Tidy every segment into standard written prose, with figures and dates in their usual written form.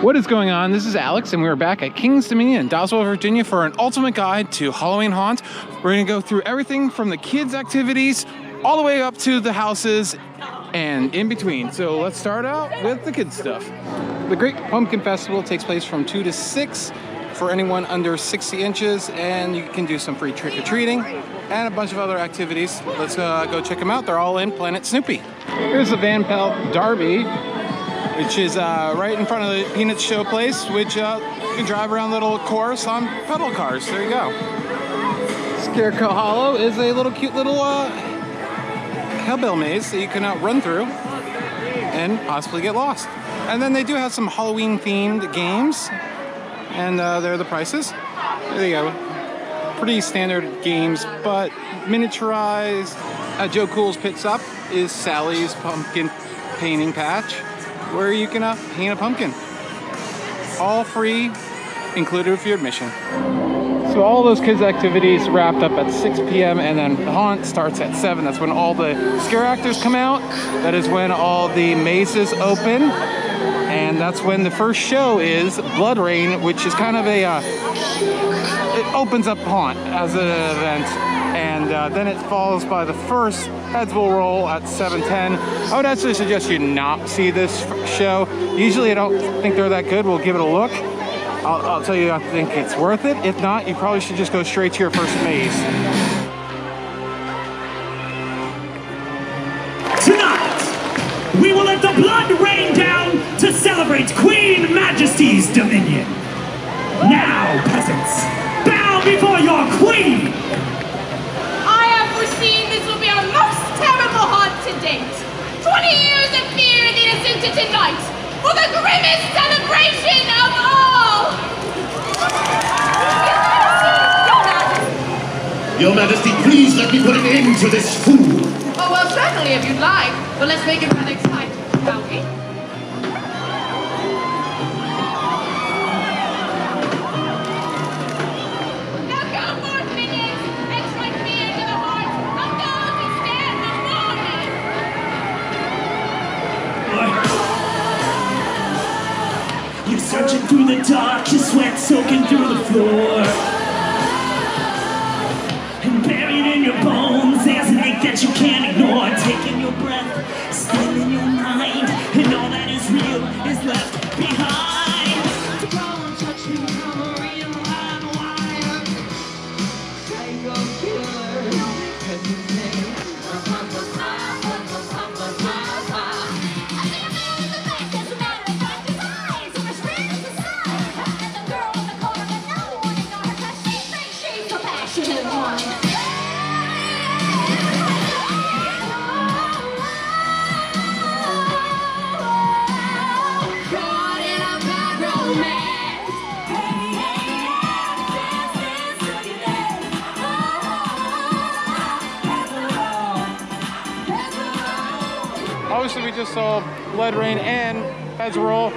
What is going on? This is Alex, and we're back at King's Dominion in Doswell, Virginia for an ultimate guide to Halloween Haunt. We're going to go through everything from the kids' activities all the way up to the houses and in between. So let's start out with the kids' stuff. The Great Pumpkin Festival takes place from 2 to 6 for anyone under 60 inches, and you can do some free trick-or-treating and a bunch of other activities. Let's go check them out. They're all in Planet Snoopy. Here's the Van Pelt Derby, which is right in front of the Peanuts show place, which you can drive around a little course on pedal cars. There you go. Scarecrow Hollow is a cute little cowbell maze that you can run through and possibly get lost. And then they do have some Halloween themed games, and there are the prices. There you go. Pretty standard games, but miniaturized. Joe Cool's Pit Stop is Sally's pumpkin painting patch, where you can paint a pumpkin. All free, included with your admission. So all those kids' activities wrapped up at 6 p.m. and then the haunt starts at 7. That's when all the scare actors come out. That is when all the mazes open. And that's when the first show is Blood Rain, which is kind of a, it opens up haunt as an event. And then it follows by the first Heads Will Roll at 7:10. I would actually suggest you not see this show. Usually I don't think they're that good. We'll give it a look. I'll tell you, I think it's worth it. If not, you probably should just go straight to your first maze. Tonight, we will let the blood rain down to celebrate Queen Majesty's dominion. Now, peasants, bow before your queen! I have foreseen this will be our most terrible haunt to date. 20 years of fear and innocence into tonight for the grimmest celebration of all! Your Majesty, please let me put an end to this fool. Oh, well, certainly, if you'd like. But let's make it rather exciting, shall we? Now go forth, minions, and strike fear to the hearts of those who stand before me. You're searching through the dark, your sweat soaking through the floor. And buried in your bones, there's an ache that you can't ignore. Taking your breath, still in your mind, and all that is real is left behind. Go and touch me, I'm a real live wire. Psycho killer, that's his name. Obviously, we just saw Blood Rain and Heads Will Roll.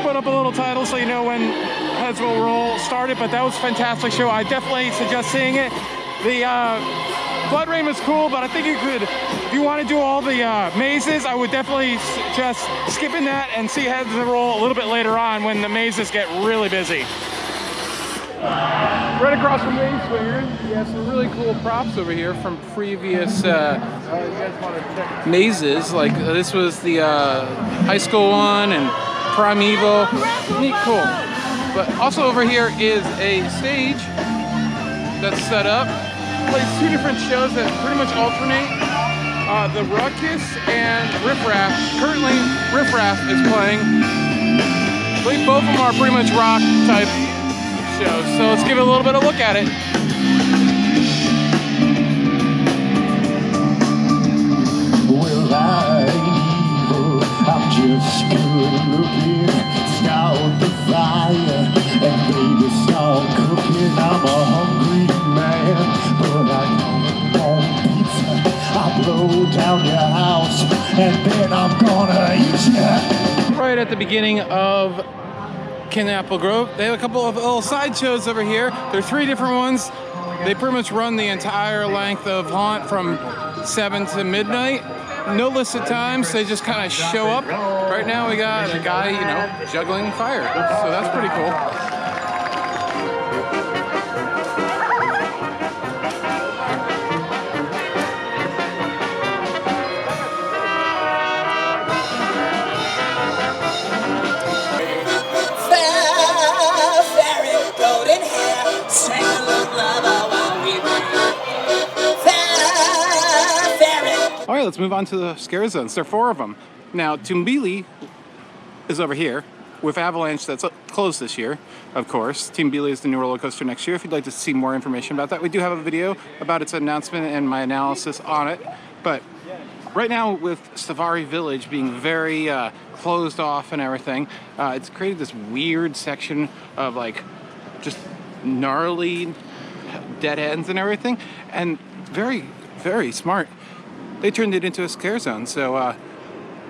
Put up a little title so you know when Heads Will Roll started, but that was a fantastic show. I definitely suggest seeing it. The Blood Rain was cool, but I think you could, if you want to do all the mazes, I would definitely suggest skipping that and see Heads Will Roll a little bit later on when the mazes get really busy. Right across from Wayne Swingers, we have some really cool props over here from previous mazes. Like this was the high school one and Primeval. Neat, cool. But also over here is a stage that's set up. Plays 2 different shows that pretty much alternate. The Ruckus and Riff Raff. Currently, Riff Raff is playing. I believe both of them are pretty much rock type shows, so let's give it a little bit of a look at it. Well, I ain't evil, I'm just good looking. Start the fire and baby start cooking. I'm a hungry man, but I don't want pizza. I blow down your house and then I'm gonna eat ya. Right at the beginning of Apple Grove, they have a couple of little side shows over here. There are 3 different ones. They pretty much run the entire length of Haunt from 7 to midnight. no listed times. They just kind of show up. Right now we got a guy, you know, juggling fire. So that's pretty cool. All right, let's move on to the scare zones. There are 4 of them. Now, Tumbili is over here with Avalanche that's closed this year, of course. Tumbili is the new roller coaster next year. If you'd like to see more information about that, we do have a video about its announcement and my analysis on it. But right now, with Safari Village being very closed off and everything, it's created this weird section of like just gnarly dead ends and everything, and very, very smart. They turned it into a scare zone. So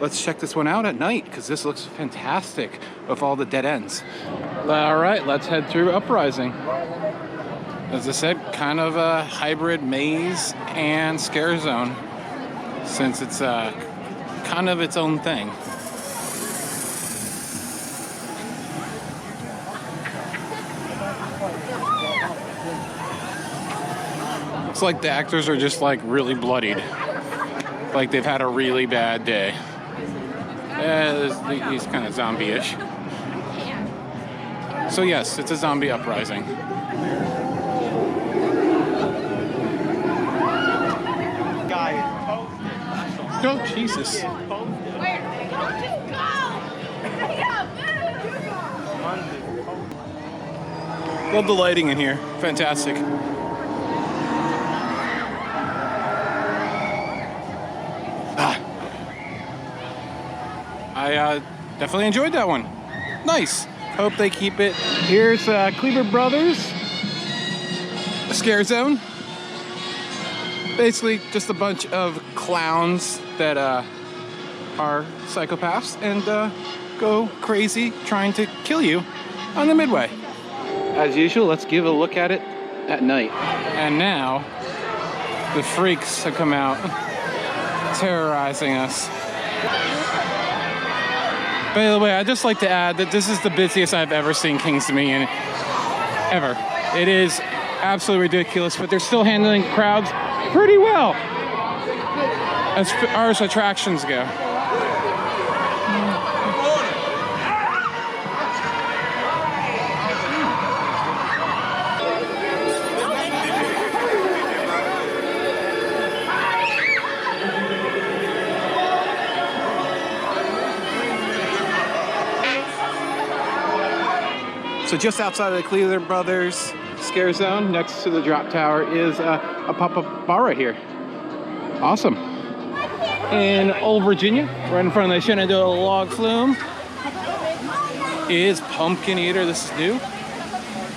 let's check this one out at night because this looks fantastic with all the dead ends. All right, let's head through Uprising. As I said, kind of a hybrid maze and scare zone since it's kind of its own thing. Looks like the actors are just like really bloodied. Like they've had a really bad day. Yeah, he's kind of zombie-ish. So yes, it's a zombie uprising. Oh, Jesus. Love the lighting in here. Fantastic. I definitely enjoyed that one. Nice. Hope they keep it. Here's Kleber Brothers, a scare zone. Basically just a bunch of clowns that are psychopaths and go crazy trying to kill you on the Midway. As usual, let's give a look at it at night. And now the freaks have come out terrorizing us. By the way, I'd just like to add that this is the busiest I've ever seen King's Dominion, ever. It is absolutely ridiculous, but they're still handling crowds pretty well as far as attractions go. So just outside of the Kleber Brothers Scare Zone, next to the drop tower, is a pop-up bar right here. Awesome. In Old Virginia, right in front of the Shenandoah Log Flume, is Pumpkin Eater. This is new.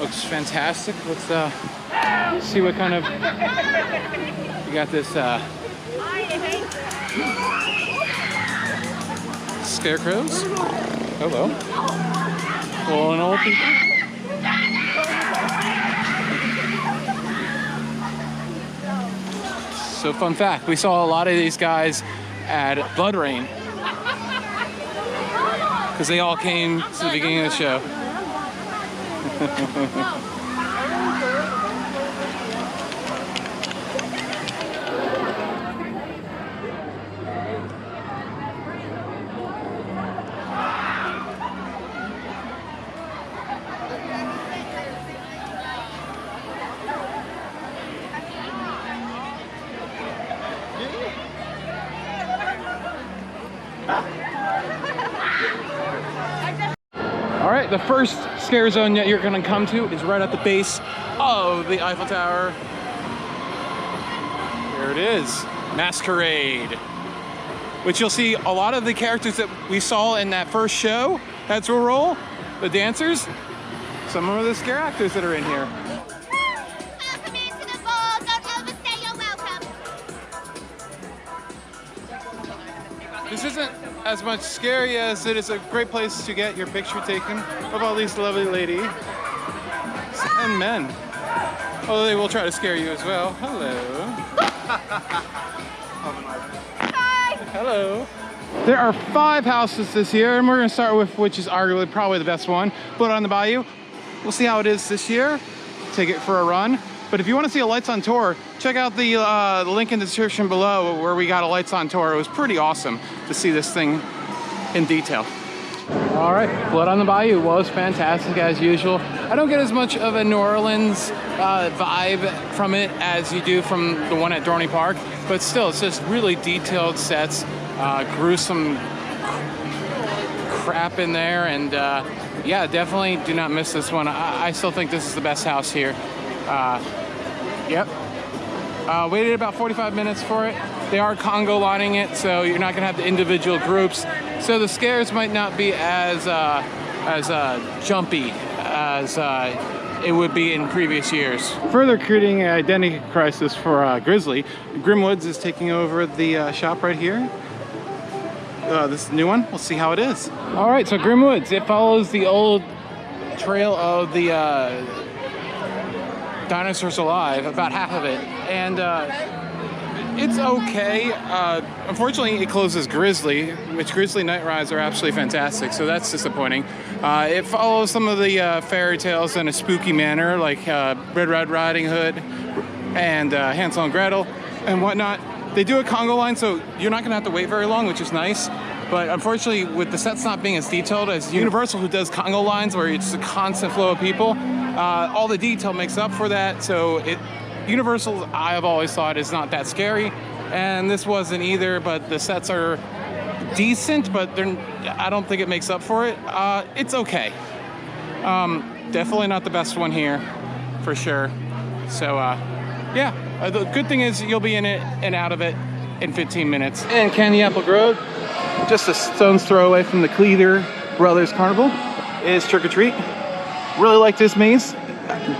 Looks fantastic. Let's see what kind of... You got this scarecrows. Hello. Well, and old people. So fun fact, we saw a lot of these guys at Blood Rain because they all came to the beginning of the show. All right, the first scare zone that you're gonna come to is right at the base of the Eiffel Tower. There it is, Masquerade, which you'll see a lot of the characters that we saw in that first show, Heads Will Roll, the dancers, some of the scare actors that are in here. Welcome into the ball. Don't overstay your welcome. This isn't as much scary as it is a great place to get your picture taken of all these lovely ladies and men. Although they will try to scare you as well. Hello. Hi. Hello. There are 5 houses this year, and we're going to start with which is arguably probably the best one, Blood on the Bayou. We'll see how it is this year. Take it for a run. But if you want to see a Lights on tour, check out the link in the description below where we got a Lights on tour. It was pretty awesome to see this thing in detail. All right, Blood on the Bayou was fantastic as usual. I don't get as much of a New Orleans vibe from it as you do from the one at Dorney Park, but still, it's just really detailed sets, gruesome crap in there, and yeah, definitely do not miss this one. I still think this is the best house here. Yep. Waited about 45 minutes for it. They are Congo lining it, so you're not gonna have the individual groups. So the scares might not be as jumpy as it would be in previous years. Further creating an identity crisis for Grizzly, Grimwoods is taking over the shop right here. This new one, we'll see how it is. All right, so Grimwoods, it follows the old trail of the Dinosaurs Alive, about half of it, and it's okay. Unfortunately, it closes Grizzly, which Grizzly Night Rides are absolutely fantastic, so that's disappointing. It follows some of the fairy tales in a spooky manner, like Red Riding Hood and Hansel and Gretel and whatnot. They do a Congo line, so you're not gonna have to wait very long, which is nice. But unfortunately, with the sets not being as detailed as Universal, who does Congo lines, where it's a constant flow of people, all the detail makes up for that. So Universal, I have always thought, is not that scary, and this wasn't either. But the sets are decent, but I don't think it makes up for it. It's okay. Definitely not the best one here, for sure. So yeah, the good thing is you'll be in it and out of it in 15 minutes. And Candy Apple Grove, just a stone's throw away from the Cleater Brothers Carnival, is Trick or Treat. Really like this maze.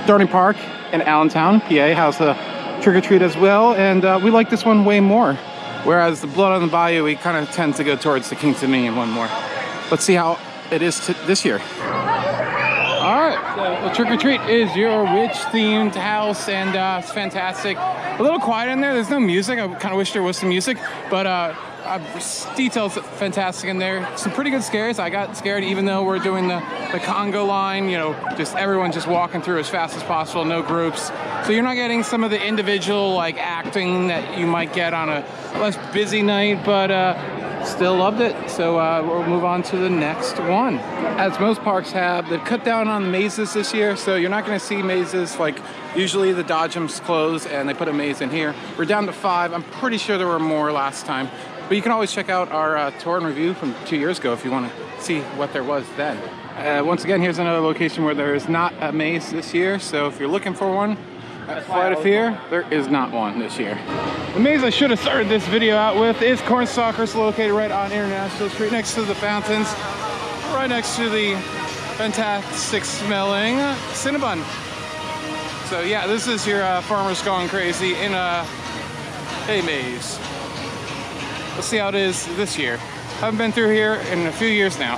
Dorney Park in Allentown, PA has a Trick or Treat as well, and we like this one way more. Whereas the Blood on the Bayou, we kind of tend to go towards the King's Dominion one more. Let's see how it is this year. All right, so Trick or Treat is your witch-themed house, and it's fantastic. A little quiet in there. There's no music. I kind of wish there was some music, but details fantastic in there. Some pretty good scares. I got scared even though we're doing the Congo line, you know, just everyone just walking through as fast as possible, no groups. So you're not getting some of the individual like acting that you might get on a less busy night, but still loved it. So we'll move on to the next one. As most parks have, they've cut down on mazes this year, so you're not going to see mazes like usually the Dodgems close and they put a maze in here. We're down to 5. I'm pretty sure there were more last time. But you can always check out our tour and review from 2 years ago if you want to see what there was then. Once again, here's another location where there is not a maze this year. So if you're looking for one at Flight of Fear, there is not one this year. The maze I should have started this video out with is Cornstalkers, located right on International Street, next to the fountains, right next to the fantastic smelling Cinnabon. So yeah, this is your farmers going crazy in a maze. Let's see how it is this year. Haven't been through here in a few years now.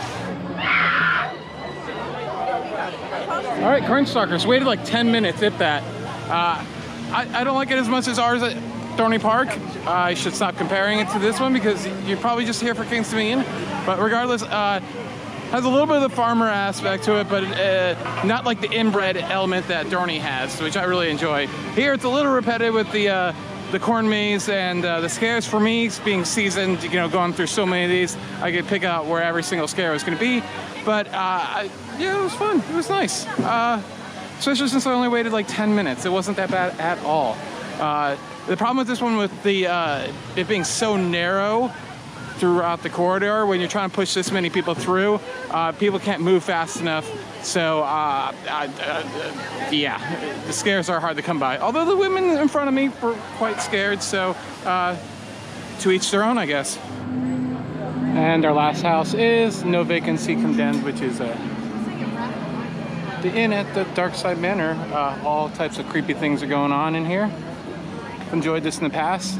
All right, Cornstalkers, waited like 10 minutes, if that. I don't like it as much as ours at Dorney Park. I should stop comparing it to this one because you're probably just here for King's Dominion. But regardless, has a little bit of the farmer aspect to it, but not like the inbred element that Dorney has, which I really enjoy. Here, it's a little repetitive with the corn maze and the scares. For me, being seasoned, you know, going through so many of these, I could pick out where every single scare was going to be. But yeah, it was fun. It was nice. Especially since I only waited like 10 minutes. It wasn't that bad at all. The problem with this one, with the it being so narrow throughout the corridor, when you're trying to push this many people through, people can't move fast enough. So yeah, the scares are hard to come by. Although the women in front of me were quite scared, so to each their own, I guess. And our last house is No Vacancy Condemned, which is the inn at the Darkside Manor. All types of creepy things are going on in here. Enjoyed this in the past.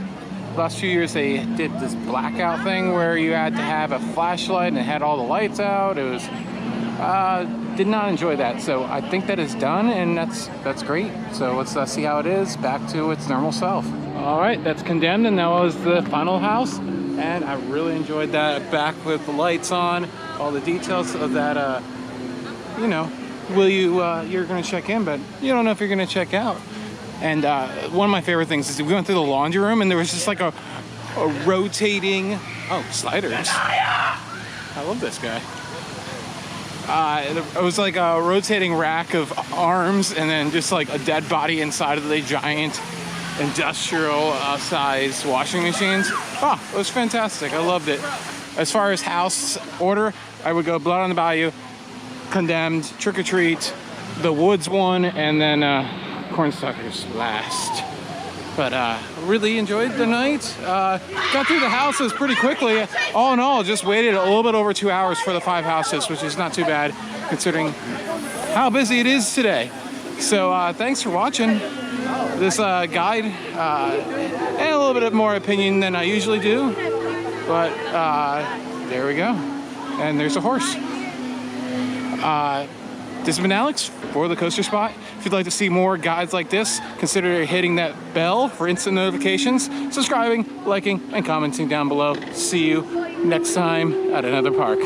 Last few years they did this blackout thing where you had to have a flashlight and it had all the lights out. It was did not enjoy that, so I think that is done, and that's great. So let's see how it is back to its normal self. All right, that's Condemned, and that was the final house. and I really enjoyed that. Back with the lights on, all the details of that. You know, you're gonna check in, but you don't know if you're gonna check out. And one of my favorite things is we went through the laundry room, and there was just like a rotating sliders. I love this guy. It was like a rotating rack of arms, and then just like a dead body inside of the giant industrial size washing machines. It was fantastic. I loved it. As far as house order, I would go Blood on the Bayou, Condemned, Trick or Treat, the Woods one, and then Cornsuckers last. But really enjoyed the night. Got through the houses pretty quickly. All in all, just waited a little bit over 2 hours for the 5 houses, which is not too bad considering how busy it is today. So thanks for watching this guide. And a little bit more opinion than I usually do. But there we go. And there's a horse. This has been Alex for the Coaster Spot. If you'd like to see more guides like this, consider hitting that bell for instant notifications, subscribing, liking, and commenting down below. See you next time at another park.